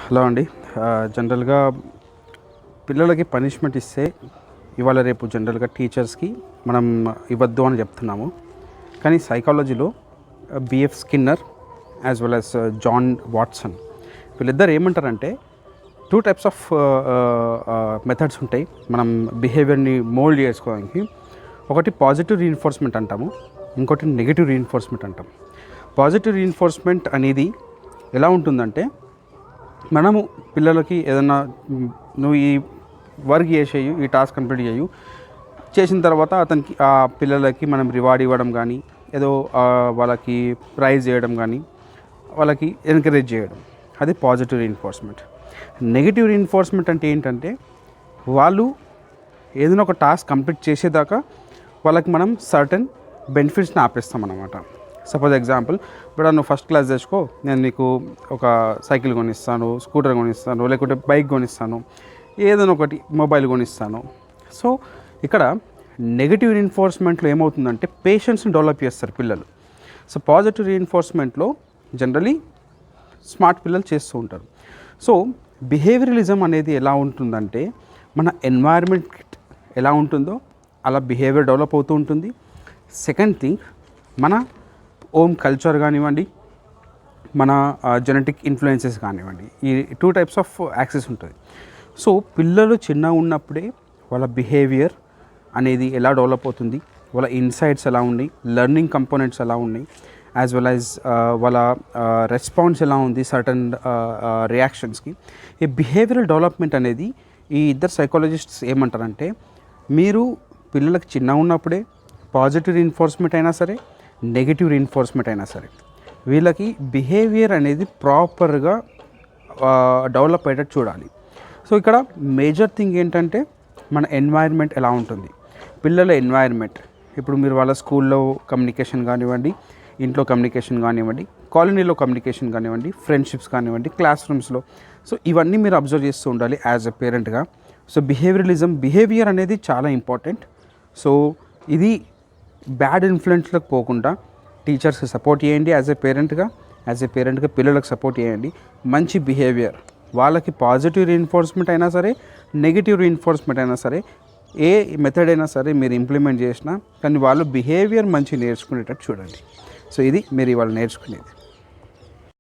Hello అండి. జనరల్గా పిల్లలకి పనిష్మెంట్ ఇస్తే ఇవాళ రేపు జనరల్గా టీచర్స్కి మనం ఇవ్వద్దు అని చెప్తున్నాము. కానీ సైకాలజీలో B F Skinner as well as John Watson వీళ్ళిద్దరు ఏమంటారంటే 2 టైప్స్ ఆఫ్ మెథడ్స్ ఉంటాయి మనం బిహేవియర్ని మోల్డ్ చేసుకోవడానికి. ఒకటి పాజిటివ్ రీఇన్ఫోర్స్మెంట్ అంటాము, ఇంకోటి నెగిటివ్ రీఇన్ఫోర్స్మెంట్ అంటాం. పాజిటివ్ రీఇన్ఫోర్స్మెంట్ అనేది ఎలా ఉంటుందంటే, మనము పిల్లలకి ఏదన్నా నువ్వు ఈ వర్క్ చేసేయు, ఈ టాస్క్ కంప్లీట్ చేయు, చేసిన తర్వాత అతనికి ఆ పిల్లలకి మనం రివార్డ్ ఇవ్వడం కానీ, ఏదో వాళ్ళకి ప్రైజ్ చేయడం కానీ, వాళ్ళకి ఎంకరేజ్ చేయడం, అది పాజిటివ్ రీఇన్ఫోర్స్మెంట్. నెగిటివ్ రీఇన్ఫోర్స్మెంట్ అంటే ఏంటంటే, వాళ్ళు ఏదైనా ఒక టాస్క్ కంప్లీట్ చేసేదాకా వాళ్ళకి మనం సర్టన్ బెనిఫిట్స్ని ఆపేస్తాం అన్నమాట. సపోజ్ ఎగ్జాంపుల్, ఇప్పుడు నువ్వు ఫస్ట్ క్లాస్ తెచ్చుకో, నేను నీకు ఒక సైకిల్ కొనిస్తాను, స్కూటర్ కొనిస్తాను, లేకుంటే బైక్ కొనిస్తాను, ఏదైనా ఒకటి మొబైల్ కొనిస్తాను. సో ఇక్కడ నెగిటివ్ రీఇన్ఫోర్స్మెంట్లో ఏమవుతుందంటే పేషెన్స్ని డెవలప్ చేస్తారు పిల్లలు. సో పాజిటివ్ రీఇన్ఫోర్స్మెంట్లో జనరలీ స్మార్ట్ పిల్లలు చేస్తూ ఉంటారు. సో బిహేవియరలిజం అనేది ఎలా ఉంటుందంటే, మన ఎన్వైర్న్మెంట్ ఎలా ఉంటుందో అలా బిహేవియర్ డెవలప్ అవుతూ ఉంటుంది. సెకండ్ థింగ్, మన ఓన్ కల్చర్ కానివ్వండి, మన జెనెటిక్ ఇన్ఫ్లుయెన్సెస్ కానివ్వండి, ఈ 2 టైప్స్ ఆఫ్ యాక్సెస్ ఉంటుంది. సో పిల్లలు చిన్నగా ఉన్నప్పుడే వాళ్ళ బిహేవియర్ అనేది ఎలా డెవలప్ అవుతుంది, వాళ్ళ ఇన్సైట్స్ ఎలా ఉన్నాయి, లెర్నింగ్ కంపోనెంట్స్ ఎలా ఉన్నాయి, యాజ్ వెల్ యాజ్ వాళ్ళ రెస్పాన్స్ ఎలా ఉంది సర్టన్ రియాక్షన్స్కి. ఈ బిహేవియరల్ డెవలప్మెంట్ అనేది ఈ ఇద్దరు సైకాలజిస్ట్స్ ఏమంటారంటే, మీరు పిల్లలకు చిన్నగా ఉన్నప్పుడే పాజిటివ్ రీఇన్ఫోర్స్మెంట్ అయినా సరే, నెగిటివ్ రీఇన్ఫోర్స్మెంట్ అయినా సరే, వీళ్ళకి బిహేవియర్ అనేది ప్రాపర్గా డెవలప్ అయ్యేటట్టు చూడాలి. సో ఇక్కడ మేజర్ థింగ్ ఏంటంటే, మన ఎన్వైర్న్మెంట్ ఎలా ఉంటుంది, పిల్లల ఎన్వైర్న్మెంట్. ఇప్పుడు మీరు వాళ్ళ స్కూల్లో కమ్యూనికేషన్ కానివ్వండి, ఇంట్లో కమ్యూనికేషన్ కానివ్వండి, కాలనీలో కమ్యూనికేషన్ కానివ్వండి, ఫ్రెండ్షిప్స్ కానివ్వండి, క్లాస్ రూమ్స్లో, సో ఇవన్నీ మీరు అబ్జర్వ్ చేస్తూ ఉండాలి యాజ్ ఎ పేరెంట్గా. సో బిహేవియర్ అనేది చాలా ఇంపార్టెంట్. సో ఇది బ్యాడ్ ఇన్ఫ్లుయెన్స్లకు పోకుండా టీచర్స్కి సపోర్ట్ చేయండి యాజ్ ఎ పేరెంట్గా పిల్లలకు సపోర్ట్ చేయండి. మంచి బిహేవియర్, వాళ్ళకి పాజిటివ్ రీఇన్ఫోర్స్మెంట్ అయినా సరే, నెగిటివ్ రీఇన్ఫోర్స్మెంట్ అయినా సరే, ఏ మెథడ్ అయినా సరే మీరు ఇంప్లిమెంట్ చేసినా కానీ వాళ్ళు బిహేవియర్ మంచి నేర్చుకునేటట్టు చూడండి. సో ఇది మీరు ఇవాళ నేర్చుకునేది.